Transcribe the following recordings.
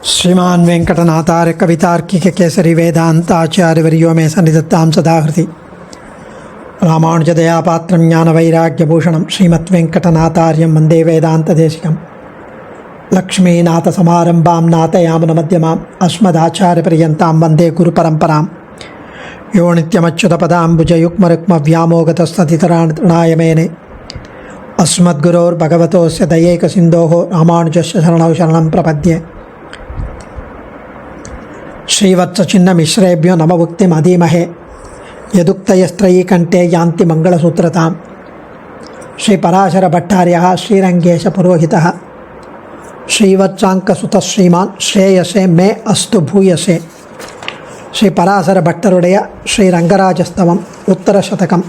श्रीमान वेंकटनाथार्य कवितार्किक केसरी वेदांताचार्यवर्यो मे सन्निधत्तां सदाहृति रामानुजदयापात्रं ज्ञानवैराग्यभूषणं श्रीमद्वेंकटनाथार्यं वन्दे वेदान्तदेशिकं लक्ष्मीनाथसमारम्भां नाथयामुनमध्यमाम् अस्मदाचार्यपर्यन्तां वन्दे गुरुपरम्परां यो नित्यमच्युतपदाम्बुजयुग्मरुक्मव्यामोगतस्ततितराणाय मेने अस्मद्गुरोर्भगवतोस्य दयैकसिन्धोः रामानुजस्य शरणौ शरणं प्रपद्ये। श्रीवत्सचिन्नमिश्रेभ्यो नमभुक्तिमधीमहे यदुक्तयस्त्रयीकण्ठे यान्ति मङ्गलसूत्रताम्। श्रीपराशरभट्टार्यः श्रीरङ्गेशपुरोहितः श्रीवत्साङ्कसुतः श्रीमान् श्रेयसे मे अस्तु भूयसे। श्रीपराशरभट्टरुடைய श्रीरङ्गराजस्तवम् उत्तरशतकम्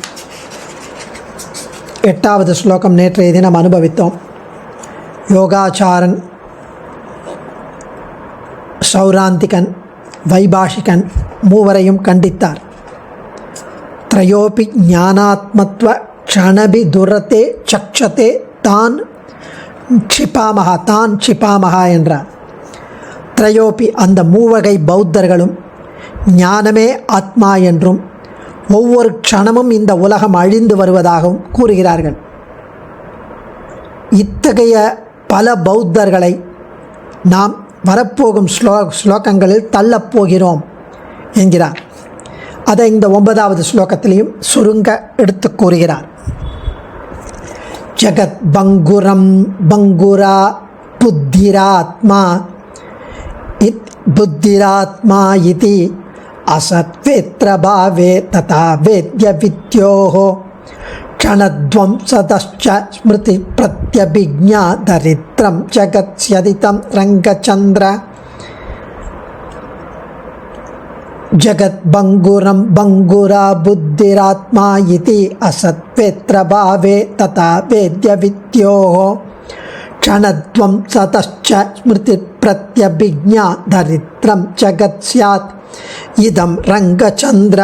8வது ஸ்லோகம் நேற்றைய தினம் அனுபவித்தோம். யோகாச்சாரன், சௌராந்திகன், வைபாஷிகன் மூவரையும் கண்டித்தார். த்ரயோபி ஞானாத்மத்வ க்ஷணபி துரத்தே சக்ஷதே தான் க்ஷிபாமஹா என்றார். த்ரயோபி அந்த மூவகை பௌத்தர்களும் ஞானமே ஆத்மா என்றும் ஒவ்வொரு க்ஷணமும் இந்த உலகம் அழிந்து வருவதாகவும் கூறுகிறார்கள். இத்தகைய பல பௌத்தர்களை நாம் வரப்போகும் ஸ்லோகங்களில் தள்ளப்போகிறோம் என்கிறார். அதை இந்த 9வது ஸ்லோகத்திலையும் சுருங்க எடுத்து கூறுகிறார். ஜகத் பங்குரம் பங்குரா புத்திராத்மா புத்திராத்மா இதி असत्वेत्र भावे तथा वेद्य विद्योः क्षणध्वंसतश्च स्मृति प्रत्यभिज्ञा दरिद्रं जगत्स्यदितं रङ्गचन्द्र. जगद्भङ्गुरं भङ्गुरा बुद्धिरात्मा इति असत्वेत्र भावे तथा वेद्य विद्योः क्षणध्वंसतश्च स्मृति प्रत्यभिज्ञा दरिद्रं जगत्स्यात् இதம் ரங்கச்சந்திர.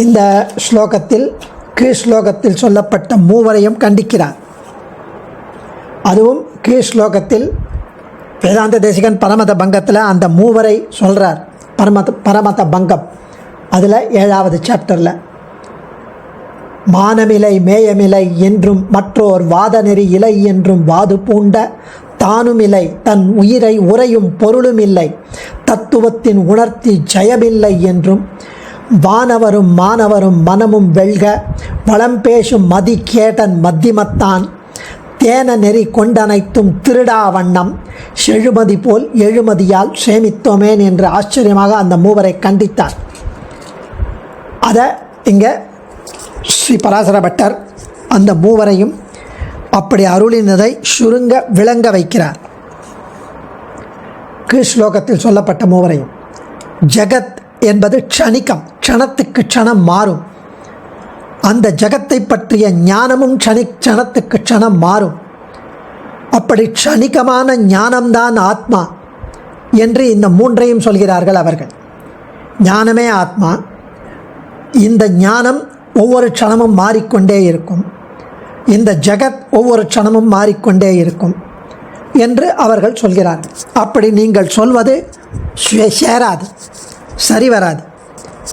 இந்த ஸ்லோகத்தில் கீழ் ஸ்லோகத்தில் சொல்லப்பட்ட மூவரையும் கண்டிக்கிறார். அதுவும் கீழ் ஸ்லோகத்தில் வேதாந்த தேசிகன் பரமத பங்கத்தில் அந்த மூவரை சொல்கிறார். பரமத பங்கம் அதில் 7வது சாப்டரில் மானமிலை மேயமிலை என்றும் மற்றோர் வாதநெறி இலை என்றும் வாது பூண்ட தானுமில்லை தன் உயிரை உறையும் பொருளுமில்லை தத்துவத்தின் உணர்த்தி ஜெயமில்லை என்றும் வானவரும் மானவரும் மனமும் வெல்க வளம் பேசும் மதி கேடன் மத்திமத்தான் தேன நெறி கொண்டனைத்தும் திருடா வண்ணம் செழுமதி போல் எழுமதியால் சேமித்தோமேன் என்று ஆச்சரியமாக அந்த மூவரை கண்டித்தார். அதை இங்கே ஸ்ரீ பராசர பட்டர் அந்த மூவரையும் அப்படி அருளினதை சுருங்க விளங்க வைக்கிறார். கீழ் ஸ்லோகத்தில் சொல்லப்பட்ட மூவரையும் ஜகத் என்பது க்ஷணிகம், க்ஷணத்துக்கு க்ஷணம் மாறும். அந்த ஜகத்தை பற்றிய ஞானமும் க்ஷணத்துக்கு க்ஷணம் மாறும். அப்படி க்ஷணிகமான ஞானம்தான் ஆத்மா என்று இந்த மூன்றையும் சொல்கிறார்கள் அவர்கள். ஞானமே ஆத்மா. இந்த ஞானம் ஒவ்வொரு க்ஷணமும் மாறிக்கொண்டே இருக்கும். இந்த ஜகத் ஒவ்வொரு க்ஷணமும் மாறிக்கொண்டே இருக்கும் என்று அவர்கள் சொல்கிறார்கள். அப்படி நீங்கள் சொல்வது சேராது, சரி வராது,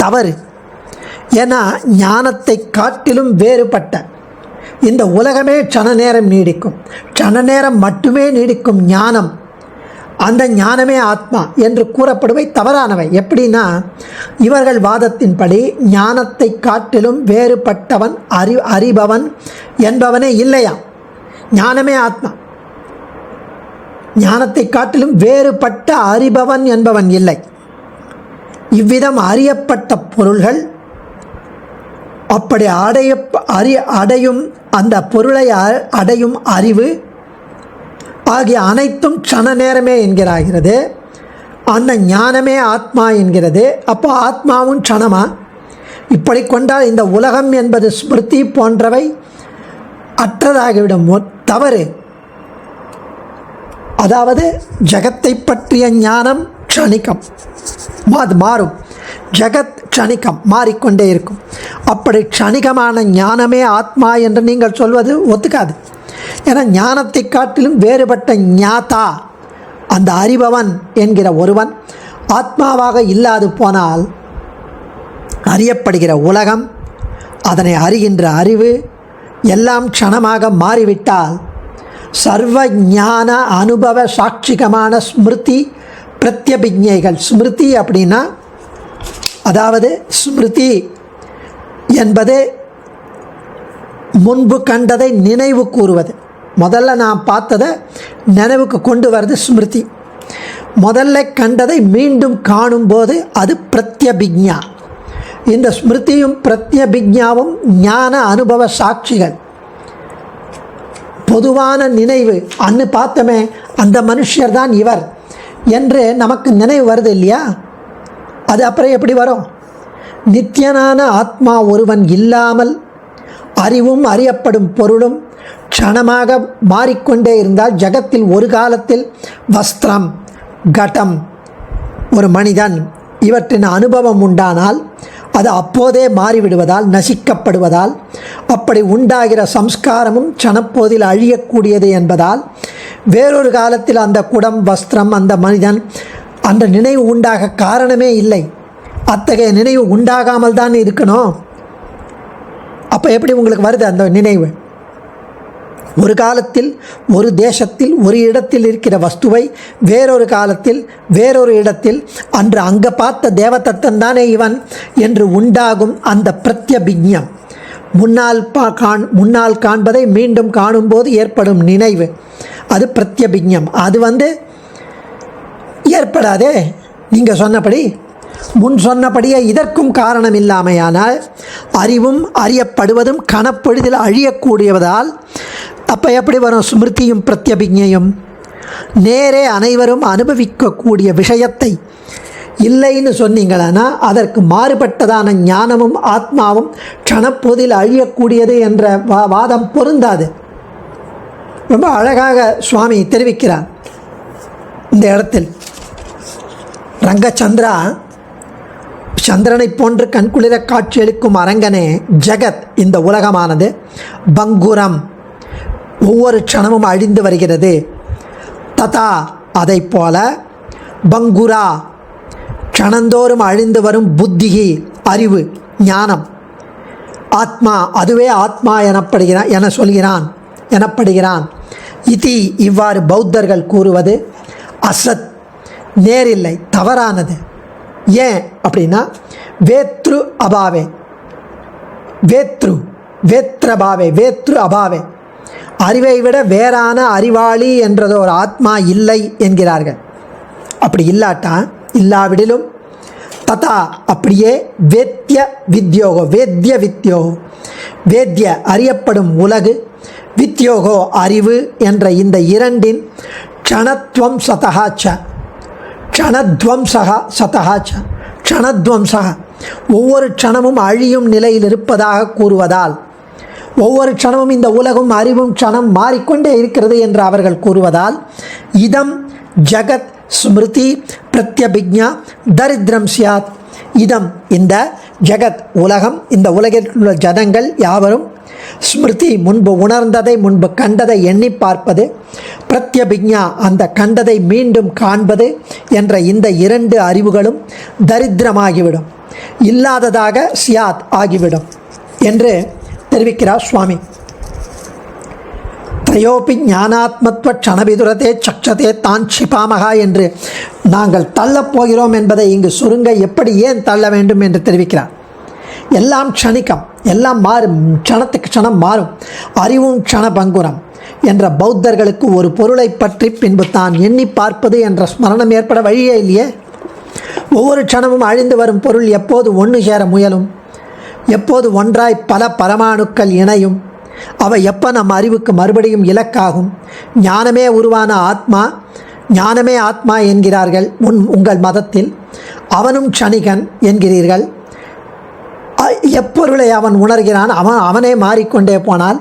தவறு. ஏன்னா ஞானத்தை காட்டிலும் வேறுபட்ட இந்த உலகமே க்ஷண நேரம் நீடிக்கும், க்ஷண நேரம் மட்டுமே நீடிக்கும் ஞானம், அந்த ஞானமே ஆத்மா என்று கூறப்படுவை தவறானவை. எப்படின்னா இவர்கள் வாதத்தின்படி ஞானத்தை காட்டிலும் வேறுபட்டவன் அறிபவன் என்பவனே இல்லையா. ஞானமே ஆத்மா. ஞானத்தை காட்டிலும் வேறுபட்ட அறிபவன் என்பவன் இல்லை. இவ்விதம் அறியப்பட்ட பொருள்கள் அப்படி அடையும் அந்த பொருளை அடையும் அறிவு ஆகிய அனைத்தும் க்ஷண நேரமே என்கிறாகிறது. அந்த ஞானமே ஆத்மா என்கிறது. அப்போ ஆத்மாவும் க்ஷணமா? இப்படி கொண்டால் இந்த உலகம் என்பது ஸ்மிருதி போன்றவை அற்றதாகிவிடும். தவறு. அதாவது ஜகத்தை பற்றிய ஞானம் க்ஷணிகம், அது மாறும். ஜகத் க்ஷணிகம், மாறிக்கொண்டே இருக்கும். அப்படி க்ஷணிகமான ஞானமே ஆத்மா என்று நீங்கள் சொல்வது ஒத்துக்காது. ஏன்னா ஞானத்தை காட்டிலும் வேறுபட்ட ஞாதா, அந்த அறிபவன் என்கிற ஒருவன் ஆத்மாவாக இல்லாது போனால் அறியப்படுகிற உலகம், அதனை அறிகின்ற அறிவு எல்லாம் க்ஷணமாக மாறிவிட்டால் சர்வ ஞான அனுபவ சாட்சிகமான ஸ்மிருதி பிரத்யபிஜைகள். ஸ்மிருதி அப்படின்னா, அதாவது ஸ்மிருதி என்பது முன்பு கண்டதை நினைவு கூறுவது. முதல்ல நான் பார்த்ததை நினைவுக்கு கொண்டு வருது ஸ்மிருதி. முதல்ல கண்டதை மீண்டும் காணும்போது அது பிரத்யபிக்ஞா. இந்த ஸ்மிருதியும் பிரத்யபிக்ஞாவும் ஞான அனுபவ சாட்சிகள். பொதுவான நினைவு, அன்னு பார்த்தமே அந்த மனுஷர் தான் இவர் என்று நமக்கு நினைவு வருது இல்லையா? அது அப்புறம் எப்படி வரும்? நித்தியனான ஆத்மா ஒருவன் இல்லாமல் அறிவும் அறியப்படும் பொருளும் க்ஷணமாக மாறிக்கொண்டே இருந்தால் ஜகத்தில் ஒரு காலத்தில் வஸ்திரம், கடம், ஒரு மனிதன் இவற்றின் அனுபவம் உண்டானால் அது அப்போதே மாறிவிடுவதால், நசிக்கப்படுவதால், அப்படி உண்டாகிற சம்ஸ்காரமும் க்ஷணப்போதில் அழியக்கூடியது என்பதால் வேறொரு காலத்தில் அந்த குடம், வஸ்திரம், அந்த மனிதன், அந்த நினைவு உண்டாக காரணமே இல்லை. அத்தகைய நினைவு உண்டாகாமல் தான் இருக்கணும். அப்போ எப்படி உங்களுக்கு வருது அந்த நினைவு? ஒரு காலத்தில் ஒரு தேசத்தில் ஒரு இடத்தில் இருக்கிற வஸ்துவை வேறொரு காலத்தில் வேறொரு இடத்தில் அன்று அங்கே பார்த்த தேவதத்தன் தானே இவன் என்று உண்டாகும் அந்த பிரத்யபிக்ஞம். முன்னால் காண்பதை மீண்டும் காணும்போது ஏற்படும் நினைவு, அது பிரத்யபிக்ஞம். அது ஏற்படாதே. நீங்கள் சொன்னபடி, முன் சொன்னபடியே இதற்கும் காரணம் இல்லாமையானால் அறிவும் அறியப்படுவதும் கணப்பொழுதில் அழியக்கூடியவதால் அப்போ எப்படி வரும் ஸ்மிருதியும் பிரத்யபிக்ஞையும்? நேரே அனைவரும் அனுபவிக்கக்கூடிய விஷயத்தை இல்லைன்னு சொன்னீங்களா அதற்கு மாறுபட்டதான ஞானமும் ஆத்மாவும் க்ஷணப்போதில் அழியக்கூடியது என்ற வாதம் பொருந்தாது. ரொம்ப அழகாக சுவாமி தெரிவிக்கிறார் இந்த இடத்தில். ரங்கச்சந்திரா, சந்திரனை போன்று கண்குளிர காட்சியளிக்கும் அரங்கனே, ஜகத் இந்த உலகமானது பங்குரம், ஒவ்வொரு க்ஷணமும் அழிந்து வருகிறது. ததா, அதை போல, பங்குரா, க்ஷணந்தோறும் அழிந்து வரும் புத்திகி, அறிவு, ஞானம், ஆத்மா, அதுவே ஆத்மா எனப்படுகிறான். இதி, இவ்வாறு பௌத்தர்கள் கூறுவது அசத், நேரில்லை, தவறானது. ஏன் அப்படின்னா வேத்ரு அபாவே, வேத்ரு அபாவே, அறிவை விட வேறான அறிவாளி என்றதோ ஒரு ஆத்மா இல்லை என்கிறார்கள். அப்படி இல்லாவிடிலும் ததா, அப்படியே வேத்ய வித்யோகோ, வேத்ய அறியப்படும் உலகு, வித்யோகோ அறிவு என்ற இந்த இரண்டின் க்ஷணத்வம் சதஹாச்ச ஒவ்வொரு க்ஷணமும் அழியும் நிலையில் இருப்பதாக கூறுவதால், ஒவ்வொரு க்ஷணமும் இந்த உலகும் அறிவும் க்ஷணம் மாறிக்கொண்டே இருக்கிறது என்று அவர்கள் கூறுவதால், இதம் ஜகத் ஸ்மிருதி பிரத்யபிக்ஞா தரித்திரம் சியாத். இதம், இந்த ஜகத் உலகம், இந்த உலகில் உள்ள ஜனங்கள் யாவரும் ஸ்மிருதி, முன்பு உணர்ந்ததை முன்பு கண்டதை எண்ணி பார்ப்பது, பிரத்யபிக்ஞா, அந்த கண்டதை மீண்டும் காண்பது என்ற இந்த இரண்டு அறிவுகளும் தரித்திரமாகிவிடும், இல்லாததாக சியாத் ஆகிவிடும் என்று தெரிவிக்கிறார் சுவாமி. திரையோபி ஞானாத்மத்வ க்ஷணவிதுரதே சக்ஷதே தான் க்ஷிபாமகா என்று நாங்கள் தள்ளப்போகிறோம் என்பதை இங்கு சுருங்க எப்படி ஏன் தள்ள வேண்டும் என்று தெரிவிக்கிறார். எல்லாம் க்ஷணிக்கம், எல்லாம் மாறும், க்ஷணத்துக்கு க்ஷணம் மாறும், அறிவும் க்ஷண பங்குரம் என்ற பௌத்தர்களுக்கு ஒரு பொருளை பற்றி பின்பு தான் எண்ணி பார்ப்பது என்ற ஸ்மரணம் ஏற்பட வழியே இல்லையே. ஒவ்வொரு க்ஷணமும் அழிந்து வரும் பொருள் எப்போது ஒன்று சேர முயலும்? எப்போது ஒன்றாய் பல பரமாணுக்கள் இணையும்? அவை எப்போ நம் அறிவுக்கு மறுபடியும் இலக்காகும்? ஞானமே உருவான ஆத்மா, ஞானமே ஆத்மா என்கிறார்கள் உங்கள் மதத்தில். அவனும் க்ஷணிகன் என்கிறீர்கள். எப்பொருளை அவன் உணர்கிறான்? அவனே மாறிக்கொண்டே போனால்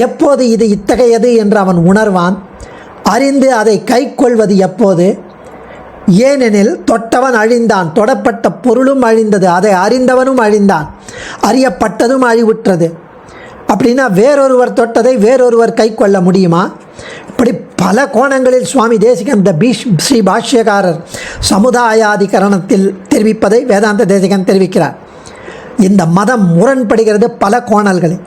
எப்போது இது இத்தகையது என்று அவன் உணர்வான்? அறிந்து அதை கை கொள்வது எப்போது? ஏனெனில் தொட்டவன் அழிந்தான், தொடப்பட்ட பொருளும் அழிந்தது, அதை அறிந்தவனும் அழிந்தான், அறியப்பட்டதும் அழிவுற்றது. அப்படின்னா வேறொருவர் தொட்டதை வேறொருவர் கை கொள்ள முடியுமா? இப்படி பல கோணங்களில் சுவாமி தேசிகன் ஸ்ரீ பாஷ்யக்காரர் சமுதாயாதிகரணத்தில் தெரிவிப்பதை வேதாந்த தேசிகன் தெரிவிக்கிறார். இந்த மதம் முரண்படுகிறது பல கோணல்களில்.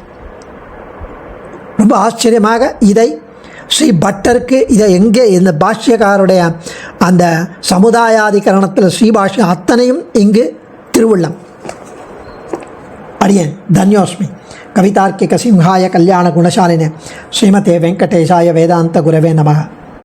ரொம்ப ஆச்சரியமாக இதை ஸ்ரீ பட்டருக்கு இதை எங்கே இந்த பாஷ்யக்காருடைய அந்த சமுதாயாதிகரணத்தில் ஸ்ரீபாஷ்ய அத்தனையும் இங்கு திருவுள்ளம். அடியேன் தன்யோஸ்மி. கவிதார்க்கிக சிம்ஹாய கல்யாண குணசாலினே ஸ்ரீமதே வெங்கடேஷாய வேதாந்த குரவே நமः.